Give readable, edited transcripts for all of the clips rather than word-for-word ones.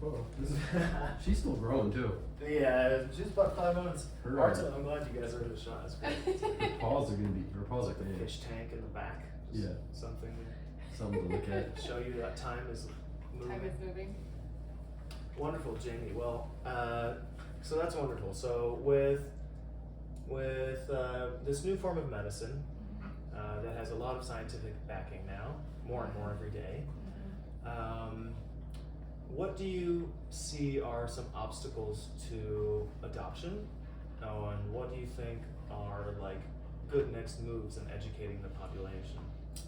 Whoa. She's still growing too. Yeah, she's about 5 months. Her, Martin, I'm glad you guys are in the shot. It's great. her paws are big. Fish tank in the back. Yeah. Something Something to look at. to show you that time is moving. Time is moving. Wonderful, Jamie. Well, so that's wonderful. So with this new form of medicine that has a lot of scientific backing now, more and more every day, what do you see are some obstacles to adoption? Oh, and what do you think are like good next moves in educating the population?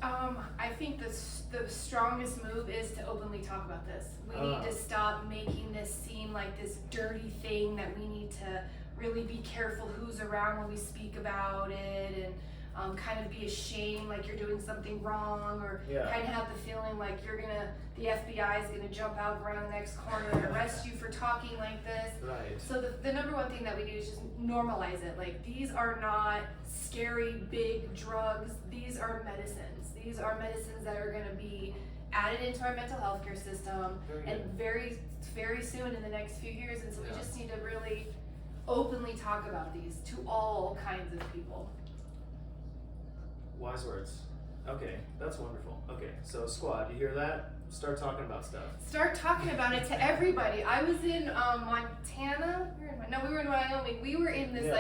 I think the strongest move is to openly talk about this. We need to stop making this seem like this dirty thing that we need to really be careful who's around when we speak about it, and kind of be ashamed like you're doing something wrong, or kind of have the feeling like the FBI is gonna jump out around the next corner and arrest you for talking like this. Right. So the number one thing that we do is just normalize it. Like, these are not scary big drugs. These are medicines. These are medicines that are gonna be added into our mental health care system, and very, very soon in the next few years. And so we just need to really openly talk about these to all kinds of people. Wise words. Okay, that's wonderful. Okay, so squad, you hear that? Start talking about stuff. Start talking about it to everybody. I was in Montana. We were in Wyoming. We were in this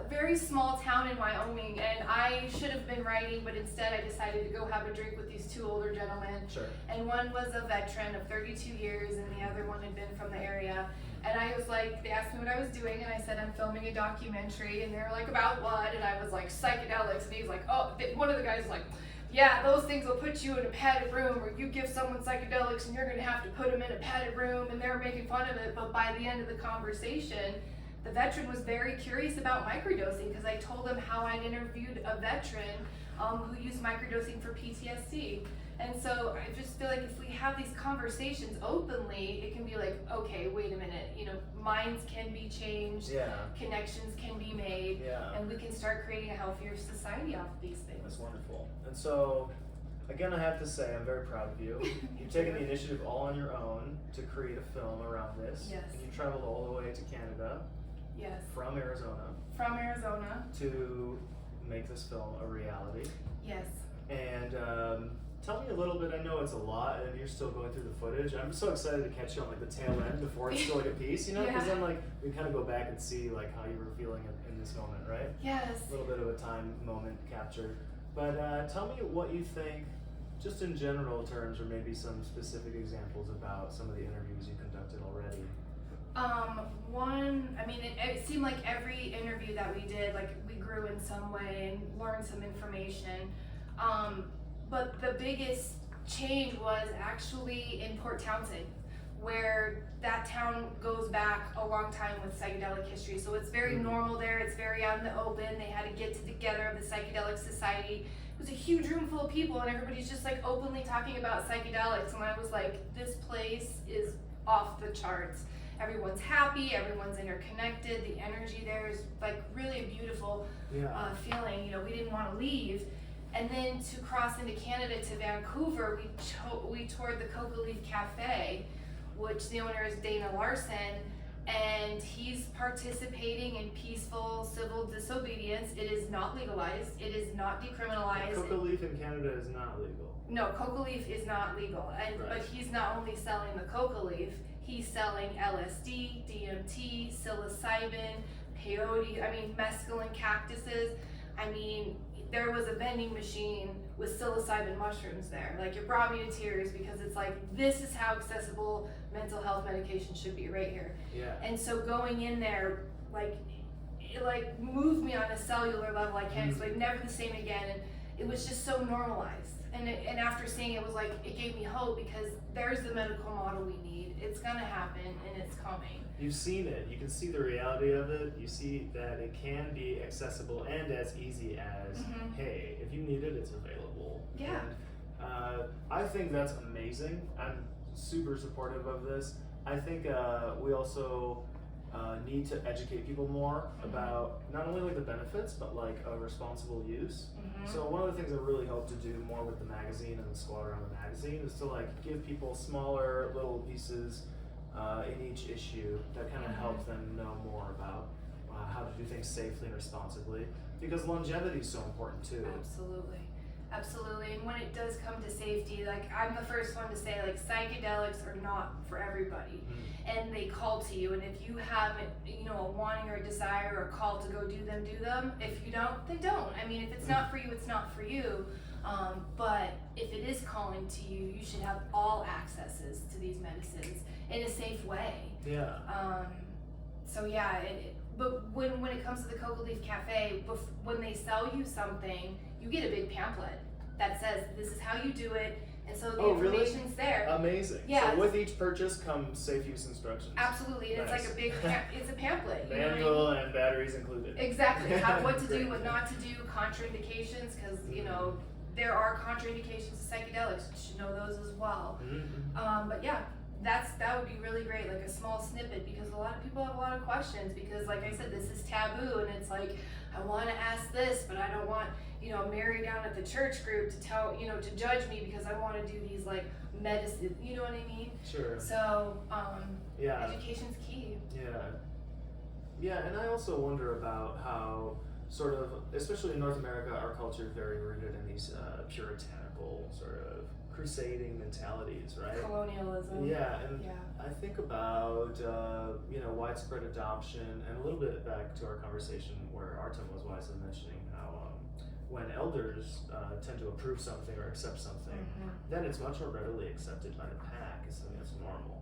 very small town in Wyoming, and I should have been writing, but instead I decided to go have a drink with these two older gentlemen. Sure. And one was a veteran of 32 years, and the other one had been from the area. And I was like, they asked me what I was doing, and I said, I'm filming a documentary. And they were like, about what? And I was like, psychedelics. And he's like, one of the guys was like, yeah, those things will put you in a padded room, or you give someone psychedelics and you're gonna have to put them in a padded room. And they were making fun of it. But by the end of the conversation, the veteran was very curious about microdosing, because I told him how I'd interviewed a veteran who used microdosing for PTSD. And so I just feel like if we have these conversations openly, it can be like, okay, wait a minute, minds can be changed, connections can be made, and we can start creating a healthier society off of these things. That's wonderful. And so, again, I have to say, I'm very proud of you. You've taken the initiative all on your own to create a film around this. Yes. And you traveled all the way to Canada. Yes. From Arizona. From Arizona. To make this film a reality. Yes. And tell me a little bit. I know it's a lot, and you're still going through the footage. I'm so excited to catch you on like the tail end before it's still like a piece, because then like we kind of go back and see like how you were feeling in this moment, right? Yes. A little bit of a time moment captured. But tell me what you think, just in general terms, or maybe some specific examples about some of the interviews you conducted already. It seemed like every interview that we did, like we grew in some way and learned some information. But the biggest change was actually in Port Townsend, where that town goes back a long time with psychedelic history. So it's very normal there. It's very out in the open. They had to get together of the Psychedelic Society. It was a huge room full of people, and everybody's just like openly talking about psychedelics. And I was like, this place is off the charts. Everyone's happy, everyone's interconnected, the energy there is like really a beautiful feeling. We didn't want to leave. And then to cross into Canada to Vancouver, we toured the Coca Leaf Cafe, which the owner is Dana Larson, and he's participating in peaceful civil disobedience. It is not legalized, it is not decriminalized. Coca Leaf in Canada is not legal. No, Coca Leaf is not legal, but he's not only selling the Coca Leaf, he's selling LSD, DMT, psilocybin, peyote, mescaline cactuses. There was a vending machine with psilocybin mushrooms there. Like, it brought me to tears, because it's like, this is how accessible mental health medication should be right here. Yeah. And so going in there, it moved me on a cellular level. I can't explain, never the same again. And it was just so normalized. And after seeing it, it was like, it gave me hope, because there's the medical model we need. It's gonna happen, and it's coming. You've seen it. You can see the reality of it. You see that it can be accessible and as easy as, hey, if you need it, it's available. Yeah. And I think that's amazing. I'm super supportive of this. I think we also need to educate people more about not only like the benefits but like a responsible use. So one of the things I really hope to do more with the magazine and the squad around the magazine is to like give people smaller little pieces in each issue that kind of help them know more about how to do things safely and responsibly, because longevity is so important too. Absolutely, and when it does come to safety, like I'm the first one to say, like psychedelics are not for everybody, and they call to you. And if you have, a wanting or a desire or a call to go do them. If you don't, then don't. I mean, if it's not for you, it's not for you. But if it is calling to you, you should have all accesses to these medicines in a safe way. Yeah. So yeah, but when it comes to the Cocoa Leaf Cafe, when they sell you something, you get a big pamphlet that says this is how you do it, and so the information's there. Amazing. Yeah. So with each purchase comes safe use instructions. Absolutely, and Nice. it's like a big, it's a pamphlet. Manual and batteries included. Exactly. What to do, what not to do, contraindications, because there are contraindications to psychedelics. You should know those as well. But yeah. That would be really great, like a small snippet, because a lot of people have a lot of questions, because like I said, this is taboo, and it's like, I want to ask this, but I don't want, Mary down at the church group to tell, to judge me because I want to do these like medicine, you know what I mean? Sure. So, Yeah. education's key. Yeah, and I also wonder about how sort of, especially in North America, our culture is very rooted in these puritanical sort of crusading mentalities, right? Colonialism. Yeah, and I think about widespread adoption, and a little bit back to our conversation where Artem was wisely mentioning how when elders tend to approve something or accept something, then it's much more readily accepted by the pack as something that's normal.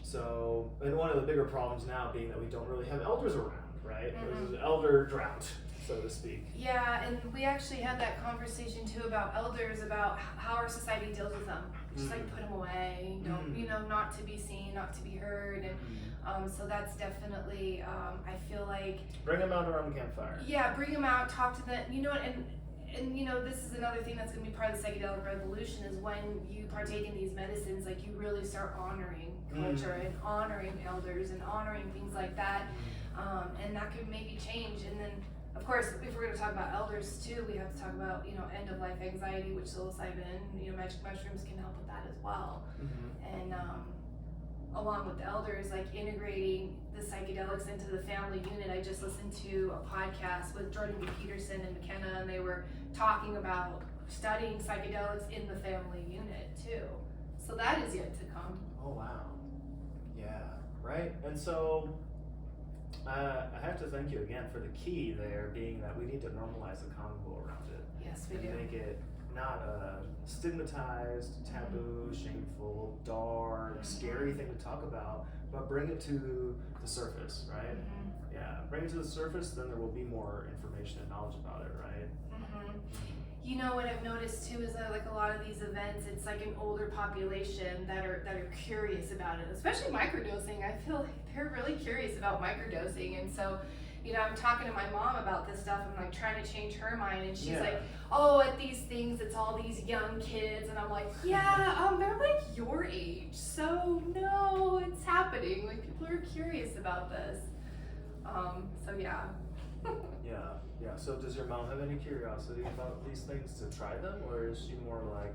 So, and one of the bigger problems now being that we don't really have elders around, right? There's an elder drought, so to speak. Yeah, and we actually had that conversation too about elders, about how our society deals with them. Just like put them away, not to be seen, not to be heard, and so that's definitely, I feel like. Bring them out around the campfire. Yeah, bring them out, talk to them, and this is another thing that's going to be part of the psychedelic revolution, is when you partake in these medicines, like you really start honoring culture and honoring elders and honoring things like that, and that could maybe change. And then, of course, if we're going to talk about elders too, we have to talk about end of life anxiety, which psilocybin, magic mushrooms can help with that as well. And along with the elders, like integrating the psychedelics into the family unit. I just listened to a podcast with Jordan B. Peterson and McKenna, and they were talking about studying psychedelics in the family unit too. So that is yet to come. Oh wow. Yeah, right. And so I have to thank you again for the key there being that we need to normalize the convo around it. Yes, we and do. Make it not a stigmatized, taboo, shameful, dark, scary thing to talk about, but bring it to the surface, right? Yeah, bring it to the surface, then there will be more information and knowledge about it, right? What I've noticed too is that like a lot of these events, it's like an older population that are curious about it, especially microdosing. I feel like they're really curious about microdosing, and so I'm talking to my mom about this stuff. I'm like trying to change her mind, and she's like, "Oh, at these things, it's all these young kids," and I'm like, "Yeah, they're like your age, so no, it's happening. Like people are curious about this." So yeah. Yeah. So does your mom have any curiosity about these things to try them, or is she more like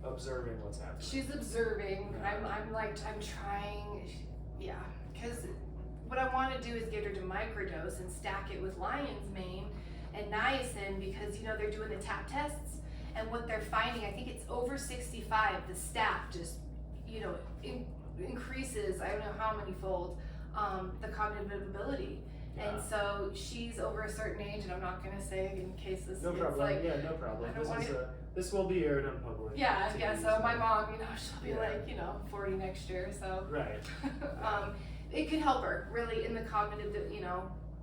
observing what's happening? She's observing. I'm trying. Yeah, because what I want to do is get her to microdose and stack it with lion's mane and niacin, because they're doing the TAP tests, and what they're finding, I think it's over 65, the stack just increases, I don't know how many fold, the cognitive ability. And so she's over a certain age, and I'm not gonna say in case this no gets problem. like, No problem. This will be aired on public. Yeah. So my mom, she'll be like 40 next year, so right. It could help her really in the cognitive,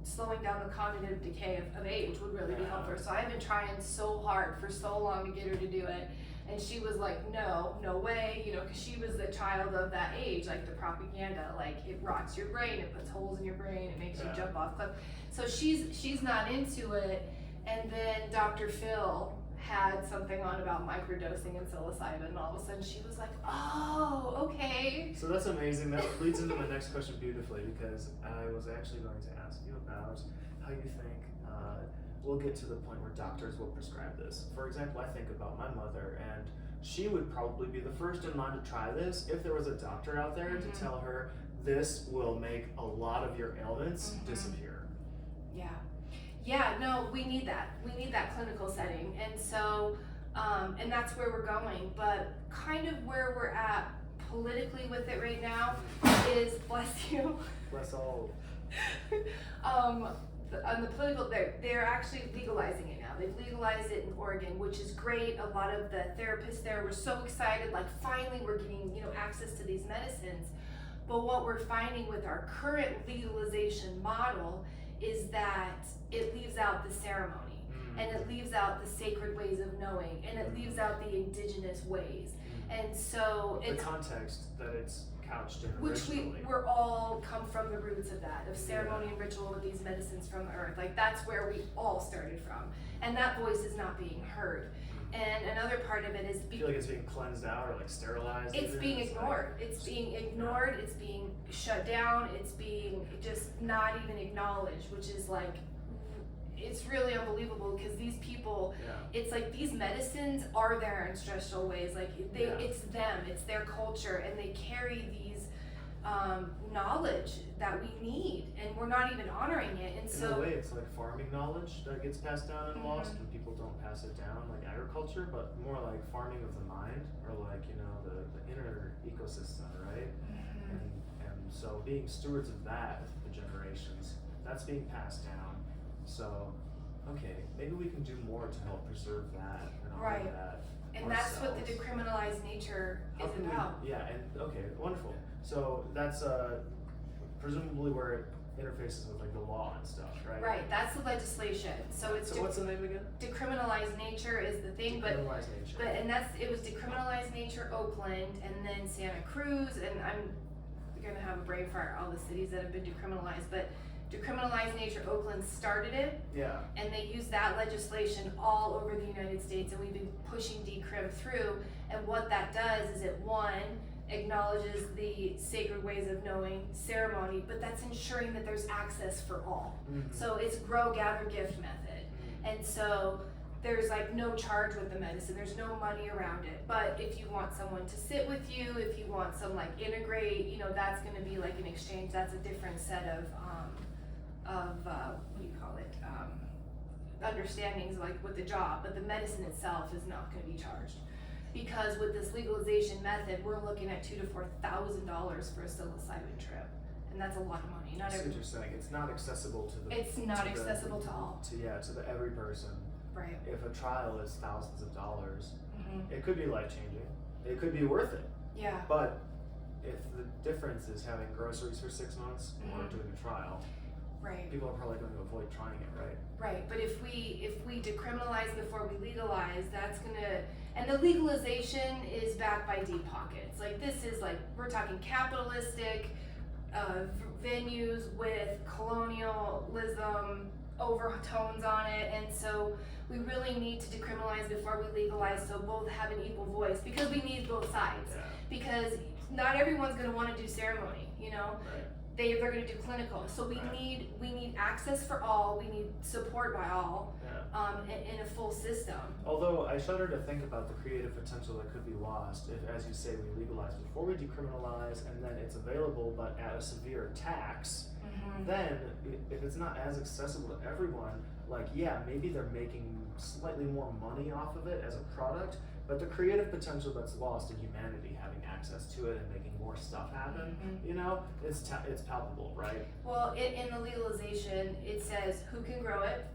slowing down the cognitive decay of age would really be helpful. So I've been trying so hard for so long to get her to do it. And she was like, no way, because she was the child of that age, like the propaganda, like it rots your brain, it puts holes in your brain, it makes you jump off cliff. So she's not into it. And then Dr. Phil had something on about microdosing and psilocybin, and all of a sudden she was like, oh, okay. So that's amazing. That leads into my next question beautifully, because I was actually going to ask you about how you think we'll get to the point where doctors will prescribe this. For example, I think about my mother, and she would probably be the first in line to try this if there was a doctor out there to tell her this will make a lot of your ailments disappear. Yeah. Yeah, no, we need that. We need that clinical setting. And so, and that's where we're going. But kind of where we're at politically with it right now is, bless you. Bless all. On the political, they're actually legalizing it now. They've legalized it in Oregon, which is great. A lot of the therapists there were so excited, like finally we're getting, access to these medicines. But what we're finding with our current legalization model is that it leaves out the ceremony, and it leaves out the sacred ways of knowing, and it leaves out the indigenous ways. And so The it's context that it's couched in which originally. we're all come from the roots of that, of ceremony and ritual with these medicines from the earth. Like that's where we all started from. And that voice is not being heard. And another part of it is I feel like it's being cleansed out or like sterilized. it's being ignored. It's being ignored, it's being shut down, it's being just not even acknowledged, which is like, it's really unbelievable because these people, it's like these medicines are their ancestral ways. Like it's them, it's their culture, and they carry these knowledge that we need, and we're not even honoring it. And in a way, it's like farming knowledge that gets passed down and lost when people don't pass it down, like agriculture, but more like farming of the mind, or like the inner ecosystem, right? And so being stewards of that for generations, that's being passed down. So, okay, maybe we can do more to help preserve that and all of that. And that's what the decriminalized nature is about. Okay, wonderful. So that's presumably where it interfaces with like the law and stuff, right? Right, that's the legislation. So it's what's the name again? Decriminalized nature is the thing, but Decriminalized nature. it was decriminalized nature Oakland, and then Santa Cruz, and I'm gonna have a brain fart all the cities that have been decriminalized, but decriminalized nature Oakland started it, and they used that legislation all over the United States, and we've been pushing decrim through. And what that does is it, one, acknowledges the sacred ways of knowing ceremony, but that's ensuring that there's access for all. So it's grow, gather, gift method. And so there's like no charge with the medicine, there's no money around it. But if you want someone to sit with you, if you want some like integrate, that's gonna be like an exchange. That's a different set of what do you call it? Understandings like with the job, but the medicine itself is not going to be charged, because with this legalization method, we're looking at $2,000 to $4,000 for a psilocybin trip, and that's a lot of money. Not every. You're saying it's not accessible to the. It's not accessible to all. To the every person. Right. If a trial is thousands of dollars, it could be life changing. It could be worth it. Yeah. But if the difference is having groceries for 6 months or doing a trial. Right. People are probably going to avoid trying it, right? Right, but if we decriminalize before we legalize, that's gonna, and the legalization is backed by deep pockets. Like this is like, we're talking capitalistic venues with colonialism overtones on it, and so we really need to decriminalize before we legalize, so both have an equal voice, because we need both sides. Because not everyone's gonna want to do ceremony, Right. They're going to do clinical, so we need access for all. We need support by all, in a full system. Although I shudder to think about the creative potential that could be lost if, as you say, we legalize before we decriminalize, and then it's available but at a severe tax. Then, if it's not as accessible to everyone, maybe they're making slightly more money off of it as a product, but the creative potential that's lost in humanity having access to it and making more stuff happen, it's palpable, right? Well, in the legalization, it says who can grow it,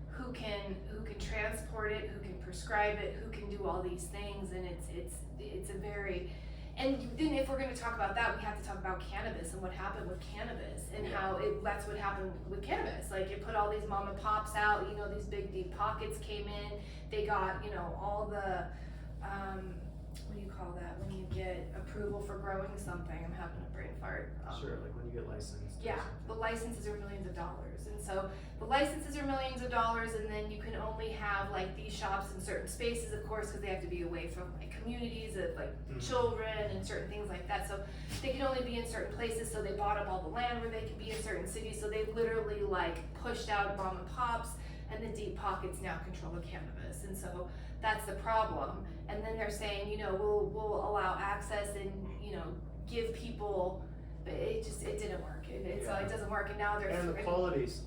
who can transport it, who can prescribe it, who can do all these things, and it's a very. And then if we're going to talk about that, we have to talk about cannabis and what happened with cannabis and how that's what happened with cannabis. Like it put all these mom and pops out, these big deep pockets came in. They got, all the, what do you call that when you get approved approval for growing something. I'm having a brain fart. Sure, like when you get licensed. or Yeah, something. the licenses are millions of dollars, and so the licenses are millions of dollars, and then you can only have like these shops in certain spaces, of course, because they have to be away from like communities of like children and certain things like that. So they can only be in certain places. So they bought up all the land where they could be in certain cities. So they literally like pushed out mom and pops, and the deep pockets now control the cannabis, and so that's the problem. And then they're saying, we'll allow access and give people. It didn't work. It doesn't work, and now they're And the quality is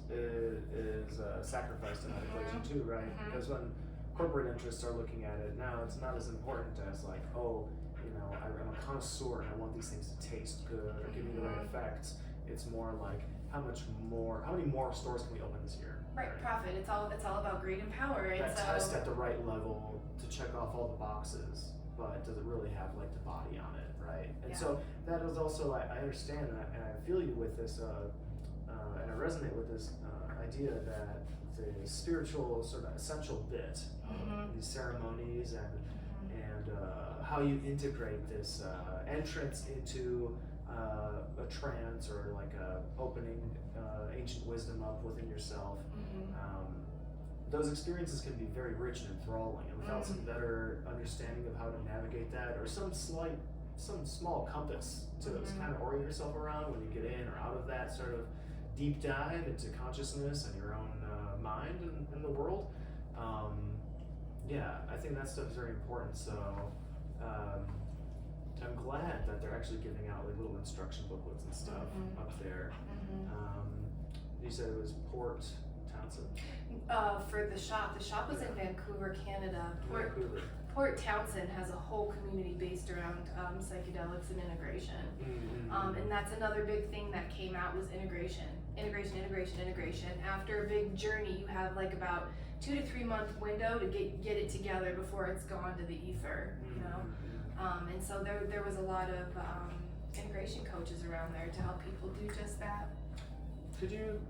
sacrificed in that equation too, right? Because when corporate interests are looking at it now, it's not as important as like, I'm a connoisseur and I want these things to taste good or give me the right effects. It's more like how many more stores can we open this year? Right, profit. It's all about greed and power. And that so test at the right level to check off all the boxes, but does it really have like the body on it, right? And so that is also, I understand and I feel you with this, and I resonate with this idea that the spiritual sort of essential bit of these ceremonies and how you integrate this entrance into a trance or like opening ancient wisdom up within yourself. Those experiences can be very rich and enthralling, and without some better understanding of how to navigate that, or some small compass to kind of orient yourself around when you get in or out of that sort of deep dive into consciousness and your own mind and the world. I think that stuff is very important. So I'm glad that they're actually giving out like little instruction booklets and stuff up there. You said it was Port Townsend? For the shop was in Vancouver, Canada. Vancouver. Port Townsend has a whole community based around psychedelics and integration. And that's another big thing that came out was integration. After a big journey, you have like about 2 to 3 month window to get it together before it's gone to the ether, and so there was a lot of integration coaches around there to help people do just that. Could you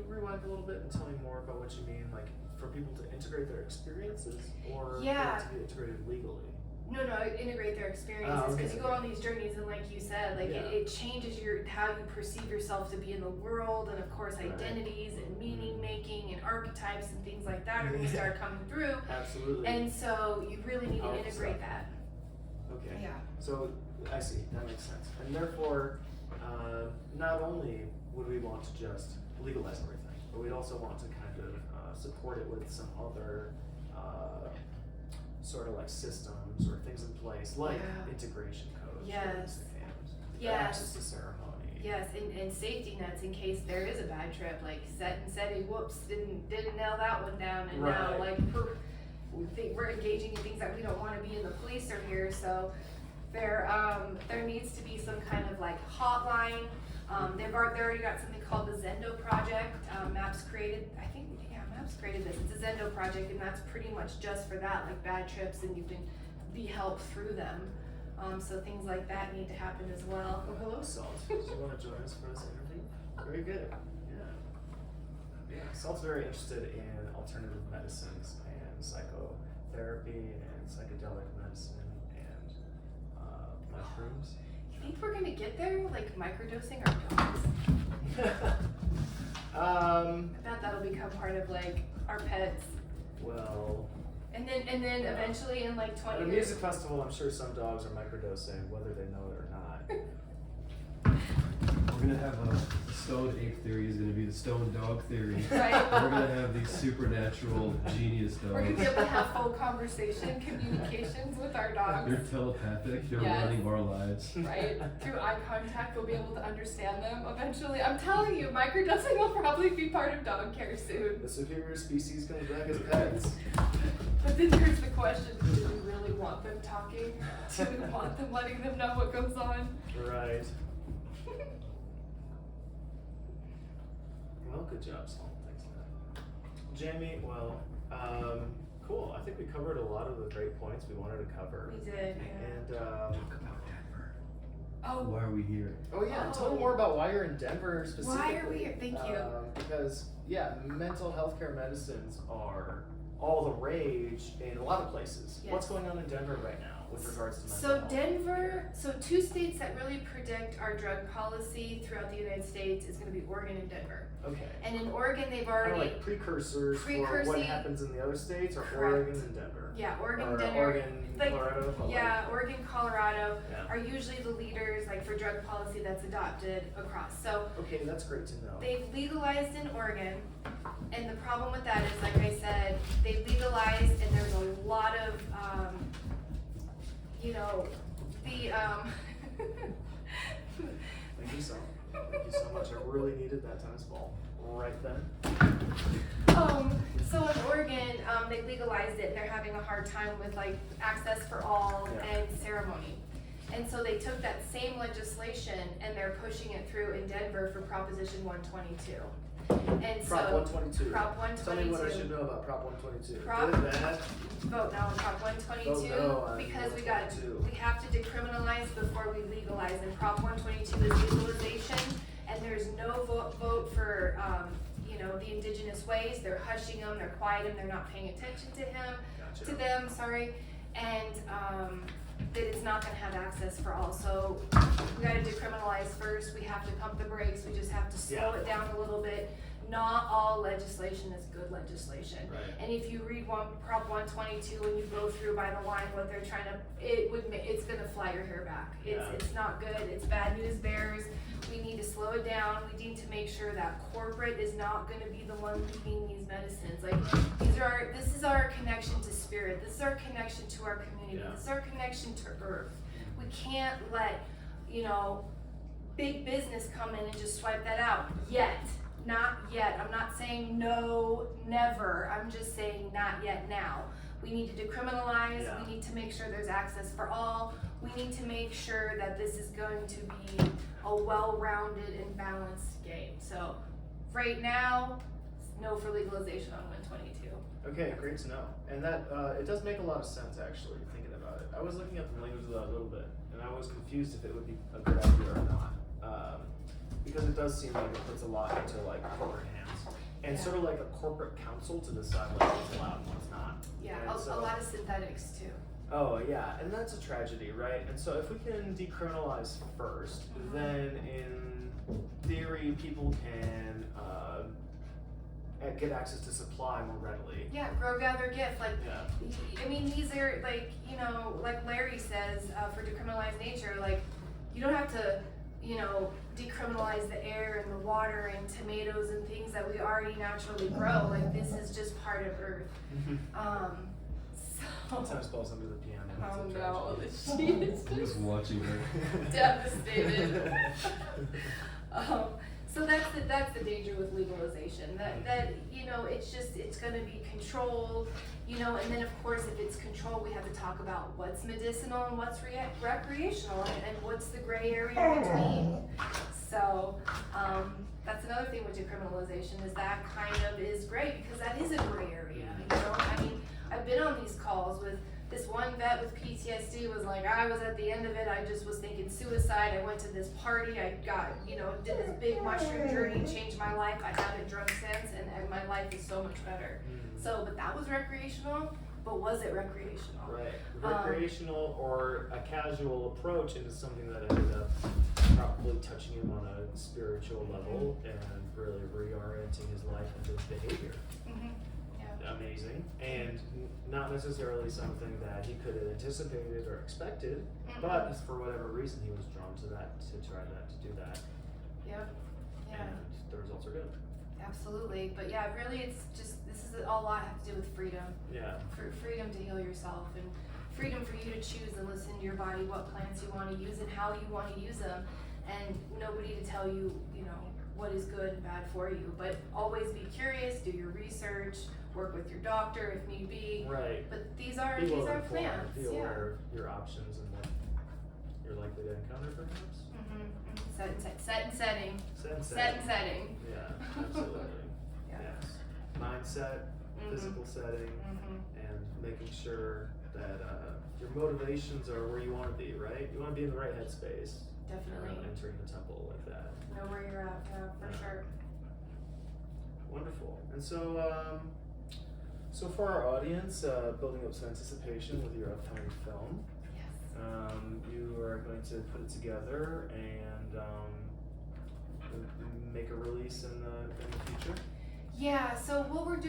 rewind a little bit and tell me more about what you mean, like for people to integrate their experiences or for it to be integrated legally? No, integrate their experiences, because you go on these journeys and like you said, like it changes how you perceive yourself to be in the world, and of course identities and meaning making and archetypes and things like that are going to start coming through. Absolutely. And so you really need to integrate that. Okay. Yeah. So I see, that makes sense. And therefore, not only would we want to just legalize everything, but we'd also want to kind of support it with some other sort of like systems or things in place, like integration codes. Yes. And access to ceremony. Yes, and safety nets in case there is a bad trip, like SETI, whoops, didn't nail that one down, and now like we're engaging in things that we don't want to be in. The police are here, so there needs to be some kind of like hotline. They've already got something called the Zendo project. Maps created this. It's a Zendo project, and that's pretty much just for that, like bad trips, and you can be helped through them. So things like that need to happen as well. Oh, hello, Salt. Do you want to join us for this interview? Very good. Yeah. Salt's very interested in alternative medicines and psychotherapy and psychedelic medicine and mushrooms. You think we're gonna get there, like microdosing our dogs? I bet that'll become part of like our pets. Well. And then eventually in like 20 At a years. music festival, I'm sure some dogs are microdosing, whether they know it or not. We're gonna have a stoned ape theory is gonna be the stoned dog theory. Right. We're gonna have these supernatural genius dogs. We're gonna be able to have full communications with our dogs. They're telepathic. They're Yes. running our lives. Right? Through eye contact, we'll be able to understand them eventually. I'm telling you, microdosing will probably be part of dog care soon. The superior species comes back as pets. But then there's the question, do we really want them talking? Do we want them letting them know what goes on? Right. Well, good job, Saul. Thanks for that. Jamie, well, cool. I think we covered a lot of the great points we wanted to cover. We did, And, Talk about Denver. oh. Why are we here? oh yeah, tell me more about why you're in Denver specifically. Why are we here? Thank you. Because, mental health care medicines are all the rage in a lot of places. Yes. What's going on in Denver right now? with regards to mental So health? Denver, so two states that really predict our drug policy throughout the United States is going to be Oregon and Denver. Okay. And in Oregon, they've Kind already of like precursors for what happens in the other states, or Correct. Oregon and Denver? Yeah, Oregon, or Denver. Oregon, Like, Colorado? yeah, Oregon, Colorado Yeah. are usually the leaders like for drug policy that's adopted across. So Okay, that's great to know. they've legalized in Oregon, and the problem with that is, like I said, they legalized, and there's a lot of, you know, the Thank you so much. I really needed that tennis ball right then. So in Oregon, they legalized it, and they're having a hard time with like access for all and ceremony. And so they took that same legislation and they're pushing it through in Denver for Proposition 122. And Prop so 122. Prop 122. Tell me what I should know about Prop 122. Prop- Good, bad? Vote no on Prop 122 Vote no on because 122. we have to decriminalize before we legalize. And Prop 122 is legalization, and there's no vote for you know, the indigenous ways. They're hushing them, they're quieting them, they're not paying attention to Gotcha. them, sorry, and that it's not going to have access for all. So we got to decriminalize first. We have to pump the brakes. We just have to slow it down a little bit. Not all legislation is good legislation. Right. And if you read Prop 122 and you go through by the line what they're trying to, it's going to fly your hair back. It's not good. It's bad news bears. We need to slow it down. We need to make sure that corporate is not going to be the one leading these medicines. Like this is our connection to spirit. This is our connection to our community. This is our connection to earth. We can't let, you know, big business come in and just swipe that out yet. Not yet. I'm not saying no, never. I'm just saying not yet now. We need to decriminalize. We need to make sure there's access for all. We need to make sure that this is going to be a well-rounded and balanced game. So right now, no for legalization on 122. Okay, great to know. And that, it does make a lot of sense actually, thinking about it. I was looking at the language of that a little bit, and I was confused if it would be a good idea or not. Because it does seem like it puts a lot into like corporate hands. And sort of like a corporate council to decide like what's allowed and what's not. Yeah, And a lot of synthetics too. Oh yeah, and that's a tragedy, right? And so if we can decriminalize first, then in theory people can get access to supply more readily. Yeah, grow, gather, gift. Like, Yeah. I mean, these are like, you know, like Larry says, for decriminalized nature, like, you don't have to, you know, decriminalize the air and the water and tomatoes and things that we already naturally grow. Like, this is just part of Earth. Tennis balls under the piano. Oh That's a no, tragedy. she's I'm just watching her. devastated. So that's the danger with legalization. That you know, it's going to be controlled. You know, and then of course, if it's controlled, we have to talk about what's medicinal and what's recreational, and what's the gray area in between. So that's another thing with decriminalization is that kind of is gray because that is a gray area. You know, I mean, I've been on these calls with this one vet with PTSD was like, I was at the end of it, I just was thinking suicide, I went to this party, I got, you know, did this big mushroom journey, changed my life, I haven't drunk since, and my life is so much better. So, but that was recreational, but was it recreational? Right. Recreational or a casual approach into something that ended up probably touching him on a spiritual level and really reorienting his life and his behavior. Amazing, and not necessarily something that he could have anticipated or expected, but for whatever reason he was drawn to that, to try to do that. Yep. Yeah. And the results are good. Absolutely, but yeah, really, it's just this is a lot have to do with freedom. Yeah. For freedom to heal yourself and freedom for you to choose and listen to your body, what plants you want to use and how you want to use them, and nobody to tell you, you know, what is good and bad for you. But always be curious, do your research. Work with your doctor if need be. Right. But these are plants. Be aware of your options and what you're likely to encounter, perhaps. Set and setting. Set and setting. Yeah, absolutely. Yes. Mindset, physical setting, and making sure that your motivations are where you want to be. Right. You want to be in the right headspace. Definitely. Entering the temple like that. Know where you're at. Yeah, for sure. Wonderful. And so. So for our audience, building up some anticipation with your upcoming film, you are going to put it together and make a release in the future. Yeah, so what we're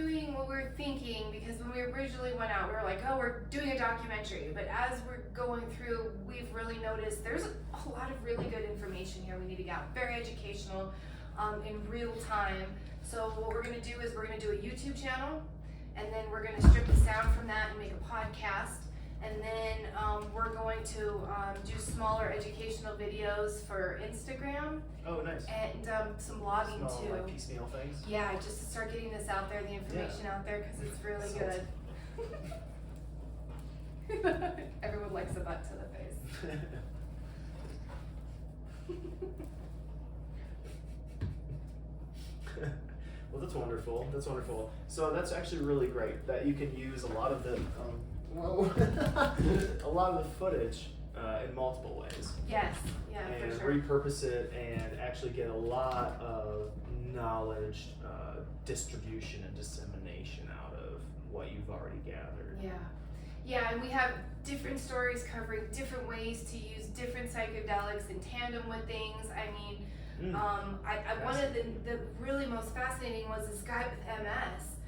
thinking, because when we originally went out, we were like, oh, we're doing a documentary. But as we're going through, we've really noticed there's a lot of really good information here we need to get out. Very educational, in real time. So what we're gonna do is we're gonna do a YouTube channel, and then we're gonna strip the sound from that and make a podcast. And then we're going to do smaller educational videos for Instagram. Oh, nice. And some blogging Small, too. like piecemeal things. Yeah, just to start getting this out there, the information out there, because it's really good. Everyone likes a butt to the face. Well, that's wonderful. That's wonderful. So that's actually really great that you can use a lot of the a lot of the footage in multiple ways. Yes, yeah, and for sure. repurpose it and actually get a lot of knowledge distribution and dissemination out of what you've already gathered. Yeah. Yeah, and we have different stories covering different ways to use different psychedelics in tandem with things. I mean, one of the really most fascinating was this guy with MS.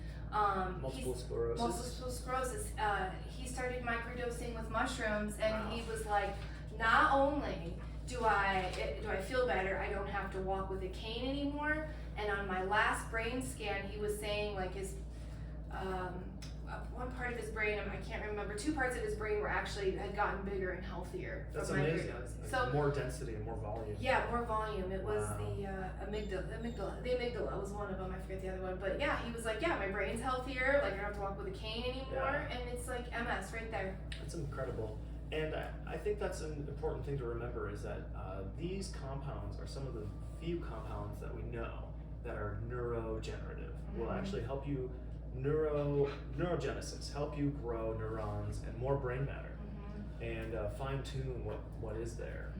Multiple sclerosis. Multiple sclerosis. He started microdosing with mushrooms, and he was like, not only do I feel better, I don't have to walk with a cane anymore. And on my last brain scan, he was saying like his one part of his brain, I can't remember, two parts of his brain had gotten bigger and healthier from That's amazing. microdosing. So more density and more volume. Yeah, more volume. It was Wow. the amygdala. The amygdala was one of them. I forget the other one. But yeah, he was like, yeah, my brain's healthier. Like I don't have to walk with a cane anymore. And it's like MS right there. That's incredible. And I think that's an important thing to remember is that these compounds are some of the few compounds that we know that are neurogenerative. Will actually help you neurogenesis, help you grow neurons and more brain matter, and fine tune what is there.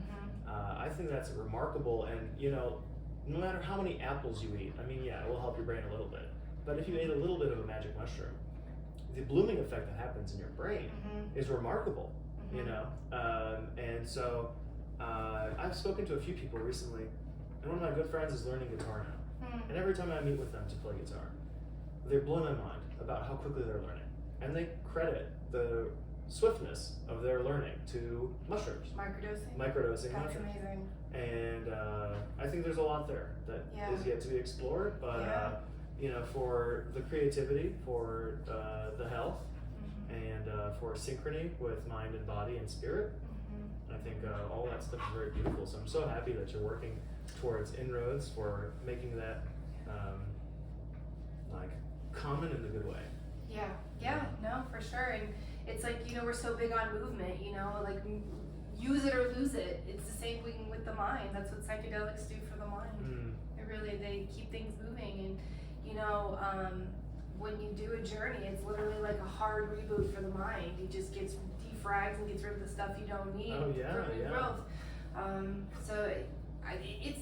I think that's remarkable, and no matter how many apples you eat, I mean, yeah, it will help your brain a little bit. But if you ate a little bit of a magic mushroom, the blooming effect that happens in your brain is remarkable. And so I've spoken to a few people recently, and one of my good friends is learning guitar now. And every time I meet with them to play guitar, they're blowing my mind about how quickly they're learning. And they credit the swiftness of their learning to mushrooms. Microdosing That's mushrooms. amazing. And I think there's a lot there that is yet to be explored, but for the creativity, for the health, and for synchrony with mind and body and spirit, I think all that stuff is very beautiful. So I'm so happy that you're working towards inroads for making that like common in the good way. Yeah, no, for sure. And it's like, we're so big on movement, like use it or lose it. It's the same thing with the mind. That's what psychedelics do for the mind. They keep things moving. And when you do a journey, it's literally like a hard reboot for the mind. It just gets defrags and gets rid of the stuff you don't need for new growth. So it's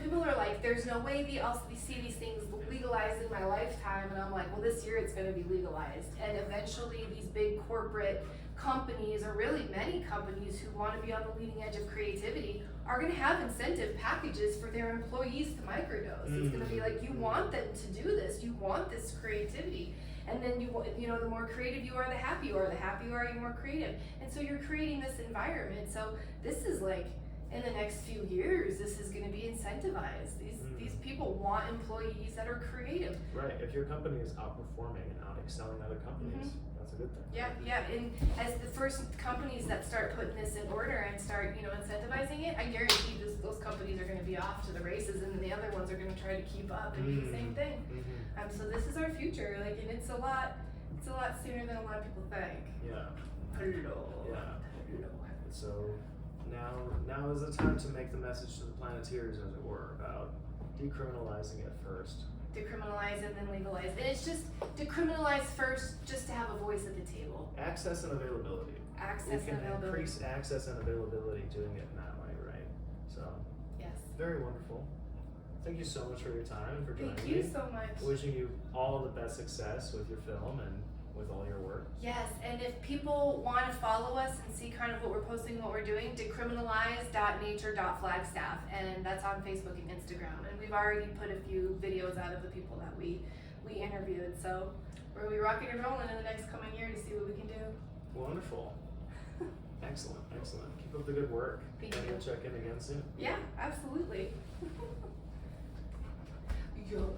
people are like, there's no way I'll see these things legalized in my lifetime, and I'm like, well, this year it's going to be legalized, and eventually these big corporate companies, or really many companies who want to be on the leading edge of creativity, are going to have incentive packages for their employees to microdose. It's going to be like, you want them to do this, you want this creativity, and then the more creative you are, the happier you are. The happier you are, you're more creative, and so you're creating this environment. So this is like, in the next few years, this is going to be incentivized. These people want employees that are creative. Right. If your company is outperforming and out excelling other companies, that's a good thing. Yeah. And as the first companies that start putting this in order and start, incentivizing it, I guarantee those companies are going to be off to the races, and then the other ones are going to try to keep up and do the same thing. So this is our future. And it's a lot sooner than a lot of people think. Yeah. Hello. So now is the time to make the message to the Planeteers, as it were, about decriminalizing it first. Decriminalize and then legalize. And it's just decriminalize first, just to have a voice at the table. Access and availability. We can increase access and availability doing it in that way, right? So, yes. Very wonderful. Thank you so much for your time and for joining me. Thank you so much. Wishing you all the best success with your film and with all your work. Yes, and if people want to follow us and see kind of what we're posting, what we're doing, decriminalize.nature.flagstaff, and that's on Facebook and Instagram. And we've already put a few videos out of the people that we interviewed. So we're gonna be rocking and rolling in the next coming year to see what we can do. Wonderful. Excellent. Keep up the good work. Thank And you. we'll check in again soon. Yeah, absolutely. Yo, sure.